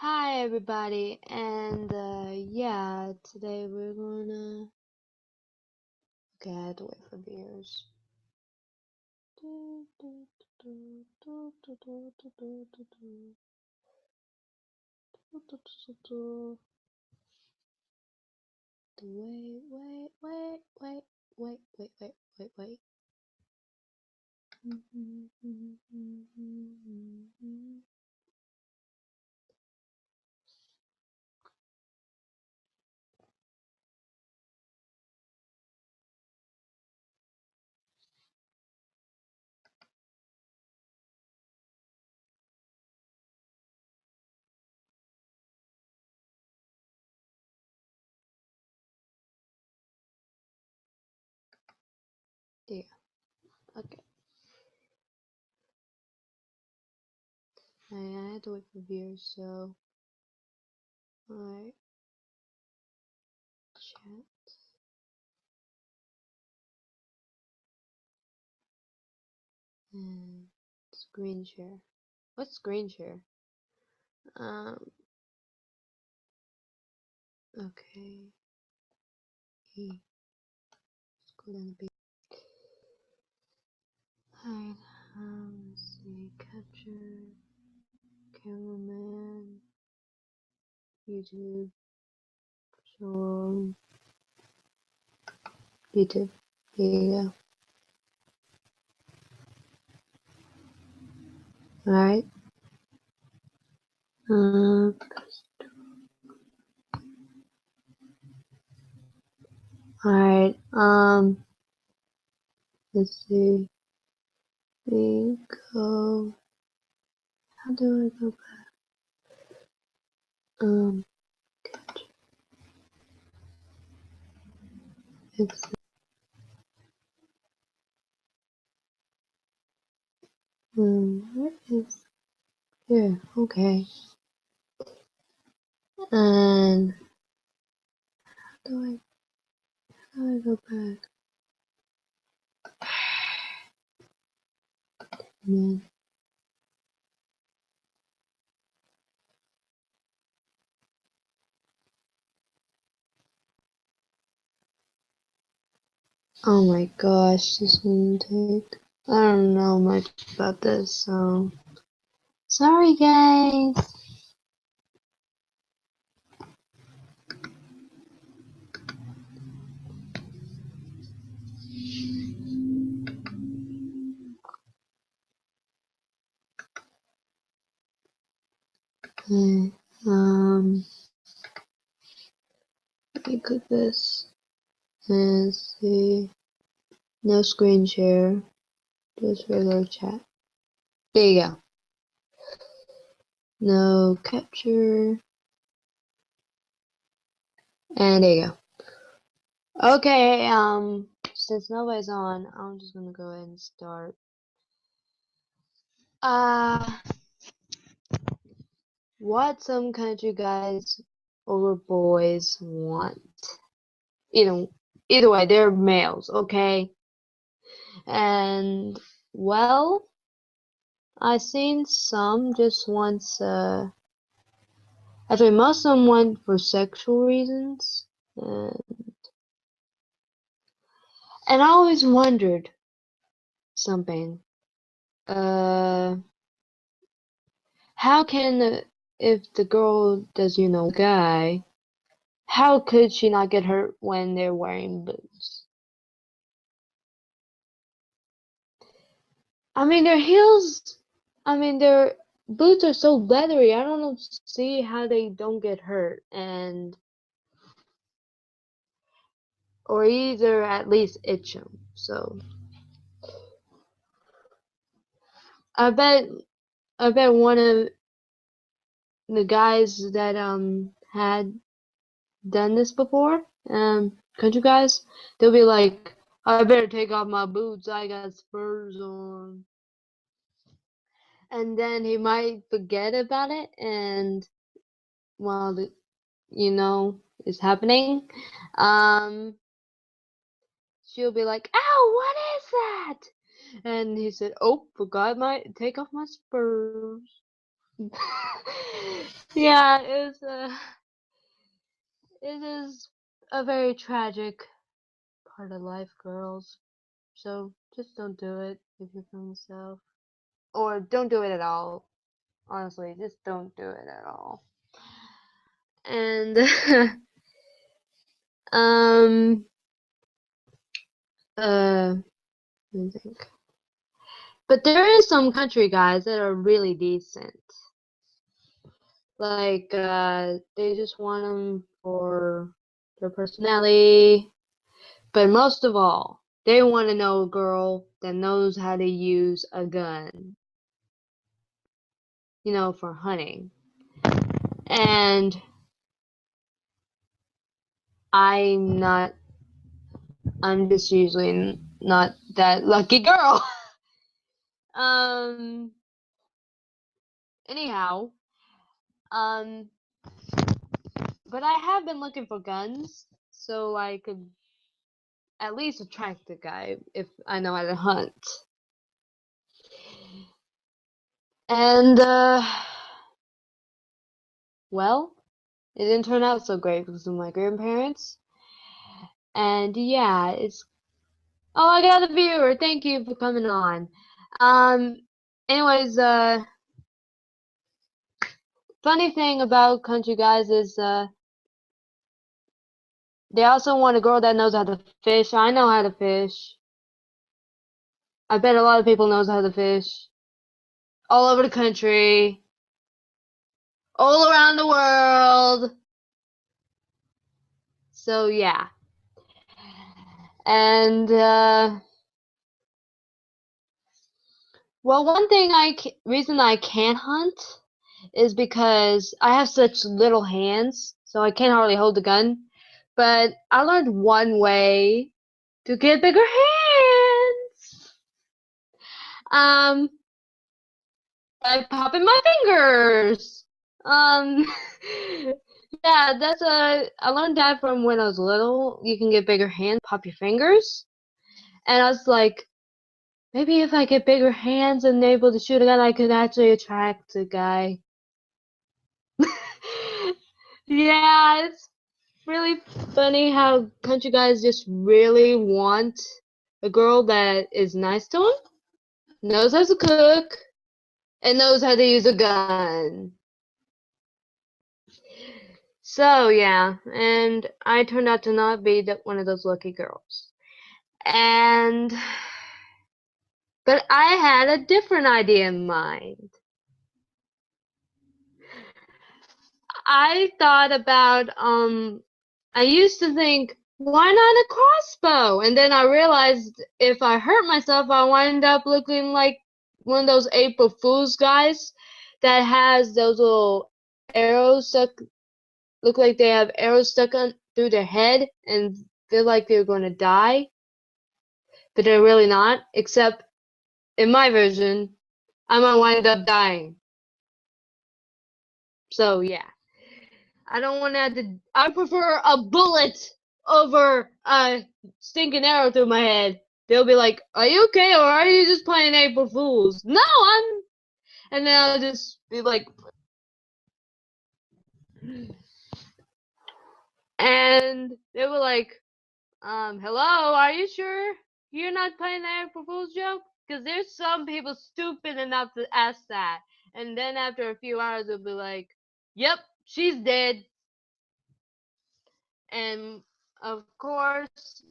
Hi everybody, and yeah, today we're gonna. Okay, I had to wait for viewers. Wait. Yeah, okay. I had to wait for viewers, so alright, chat and screen share. What's screen share? Um, okay. Let's go down the page. Alright, let's see, capture, cameraman, YouTube, so YouTube, here you go. Alright, alright, let's see, we go, how do I go back? Capture, exit, what is here? Okay, and how do I go back? Man. Oh my gosh, this one take. I don't know much about this, so sorry guys. Okay, let me click this and see. No screen share, just regular chat. There you go. No capture, and there you go. Okay, since nobody's on, I'm just gonna go ahead and start. What some country guys or boys want. Either, either way, they're males, okay? And, well, I seen some just once, actually most of them went for sexual reasons. And I always wondered something. Uh, how can, if the girl does, guy, how could she not get hurt when they're wearing boots? I mean, their heels, I mean, their boots are so leathery. I don't see how they don't get hurt, and or either at least itch them. So I bet, I bet one of the guys that had done this before, country guys, they'll be like, I better take off my boots. I got spurs on, and then he might forget about it, and while the is happening, um, she'll be like, "Ow, what is that?" And he said, "Oh, forgot my take off my spurs." Yeah, it is a very tragic part of life, girls. So just don't do it if you're from the south, or don't do it at all. Honestly, just don't do it at all. And um uh let me think. But there is some country guys that are really decent. Like they just want them for their personality, but most of all, they want to know a girl that knows how to use a gun, for hunting. And I'm not, I'm just usually not that lucky girl. um, anyhow, um, but I have been looking for guns so I could at least attract the guy if I know how to hunt. And, well, it didn't turn out so great because of my grandparents. And yeah, it's. Oh, I got a viewer. Thank you for coming on. Um, anyways, funny thing about country guys is, they also want a girl that knows how to fish. I know how to fish. I bet a lot of people knows how to fish. All over the country. All around the world. So yeah. And, well, one thing reason I can't hunt is because I have such little hands, so I can't hardly hold the gun. But I learned one way to get bigger hands. Um, by popping my fingers. Um, yeah, I learned that from when I was little. You can get bigger hands, pop your fingers. And I was like, maybe if I get bigger hands and able to shoot a gun, I could actually attract a guy. Yeah, it's really funny how country guys just really want a girl that is nice to them, knows how to cook, and knows how to use a gun. So yeah, and I turned out to not be one of those lucky girls. And but I had a different idea in mind. I thought about I used to think, why not a crossbow? And then I realized if I hurt myself, I wind up looking like one of those April Fool's guys that has those little arrows stuck, look like they have arrows stuck through their head and feel like they're going to die, but they're really not, except in my version, I might wind up dying. So yeah. I don't want to have to. I prefer a bullet over a stinking arrow through my head. They'll be like, "Are you okay, or are you just playing April Fools?" No, I'm. And then I'll just be like, and they were like, hello, are you sure you're not playing the April Fool's joke? Because there's some people stupid enough to ask that, and then after a few hours, they'll be like, "Yep, she's dead." And of course,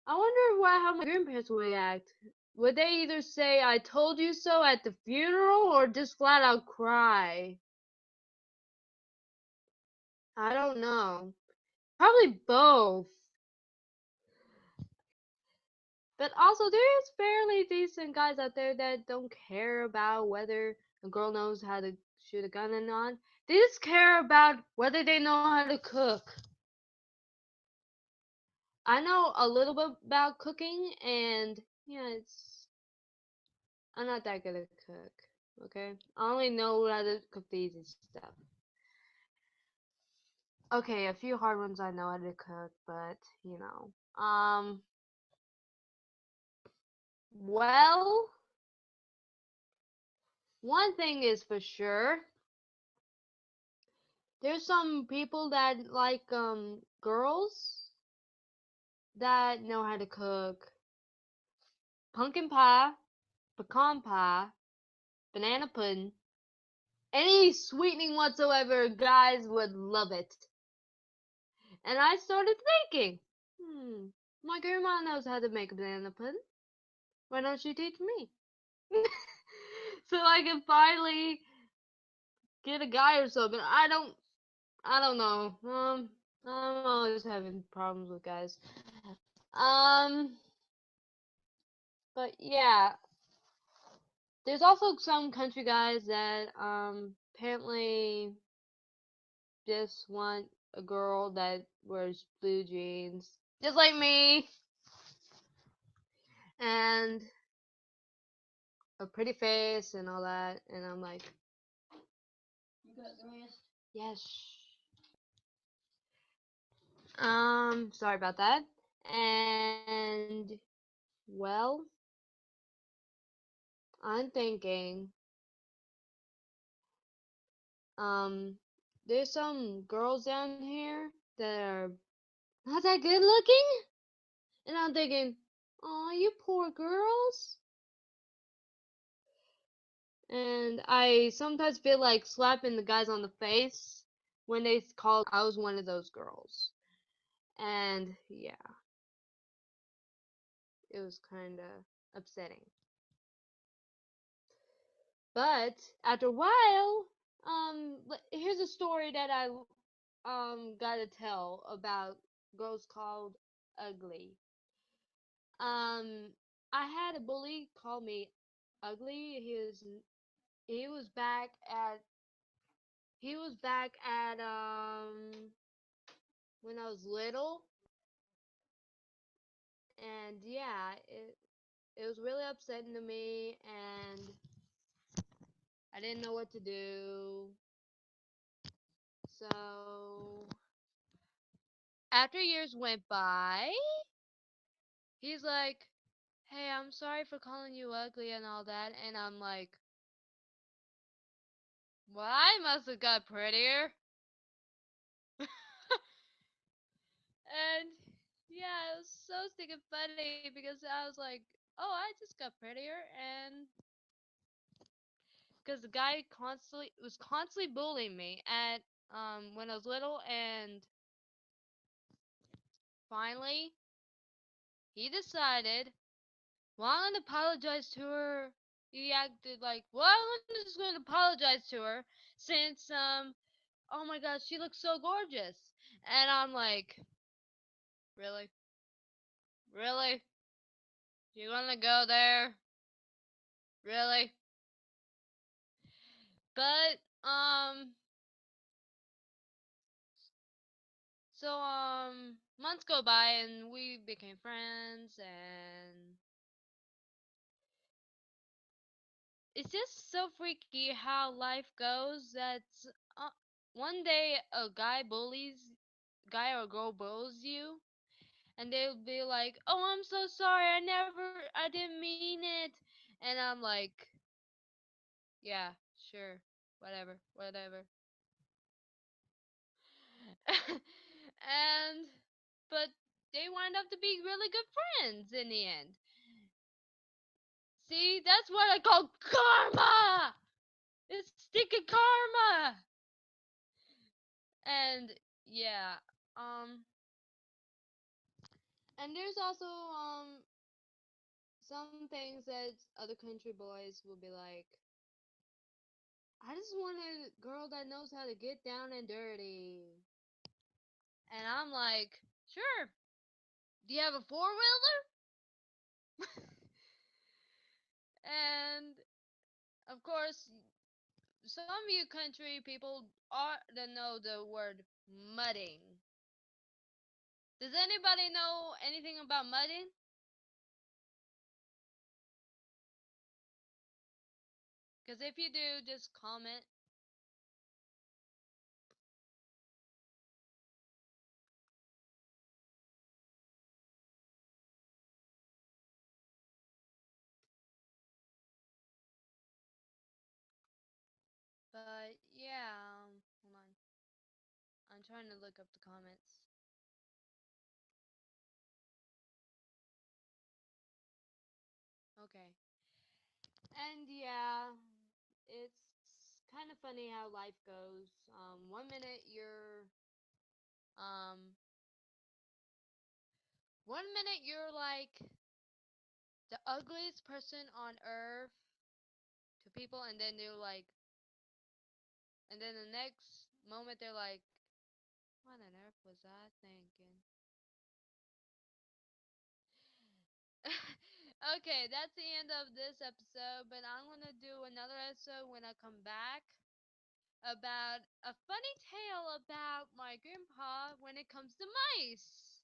I wonder how my grandparents would react. Would they either say "I told you so" at the funeral or just flat out cry? I don't know. Probably both. But also there's fairly decent guys out there that don't care about whether a girl knows how to shoot a gun or not. They just care about whether they know how to cook. I know a little bit about cooking and yeah, I'm not that good at cook. Okay? I only know how to cook the easy stuff. Okay, a few hard ones I know how to cook, but you know. Well, one thing is for sure, there's some people that like girls that know how to cook pumpkin pie, pecan pie, banana pudding, any sweetening whatsoever. Guys would love it. And I started thinking, my grandma knows how to make a banana pudding. Why don't you teach me? So I can finally get a guy or something. I don't know. I'm always having problems with guys. Um, but yeah, there's also some country guys that apparently just want a girl that wears blue jeans, just like me, and a pretty face and all that. And I'm like, You got the rest? yes. Sorry about that. And well, I'm thinking, um, there's some girls down here that are not that good looking, and I'm thinking, oh, you poor girls. And I sometimes feel like slapping the guys on the face when they call I was one of those girls. And yeah, it was kind of upsetting. But after a while, here's a story that I gotta tell about girls called ugly. Um, I had a bully call me ugly. He was back at he was back at when I was little, and yeah, it was really upsetting to me, and I didn't know what to do. So after years went by, he's like, "Hey, I'm sorry for calling you ugly and all that," and I'm like, "Well, I must have got prettier." And yeah, it was so stinking funny because I was like, "Oh, I just got prettier," and because the guy constantly bullying me at when I was little, and finally he decided, well, I'm gonna apologize to her. He acted like, well, I'm just gonna apologize to her since oh my gosh, she looks so gorgeous, and I'm like, really, really, you gonna go there, really? But so months go by and we became friends, and it's just so freaky how life goes. That's uh, one day a guy or girl bullies you, and they'll be like, "Oh, I'm so sorry. I didn't mean it," and I'm like, "Yeah, sure, whatever." And but they wind up to be really good friends in the end. See, that's what I call karma. It's stinking karma. And yeah, um, and there's also some things that other country boys will be like, I just want a girl that knows how to get down and dirty. And I'm like, sure. Do you have a four-wheeler? And of course, some of you country people ought to know the word mudding. Does anybody know anything about mudding? Because if you do, just comment. trying to look up the comments. Okay. And yeah, it's kind of funny how life goes. 1 minute um, 1 minute you're like the ugliest person on earth to people, and then they're like, and then the next moment they're like, what on earth was I thinking? Okay, that's the end of this episode, but I'm gonna do another episode when I come back about a funny tale about my grandpa when it comes to mice.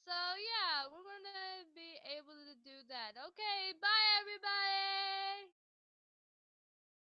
So yeah, we're gonna be able to do that. Okay, bye everybody!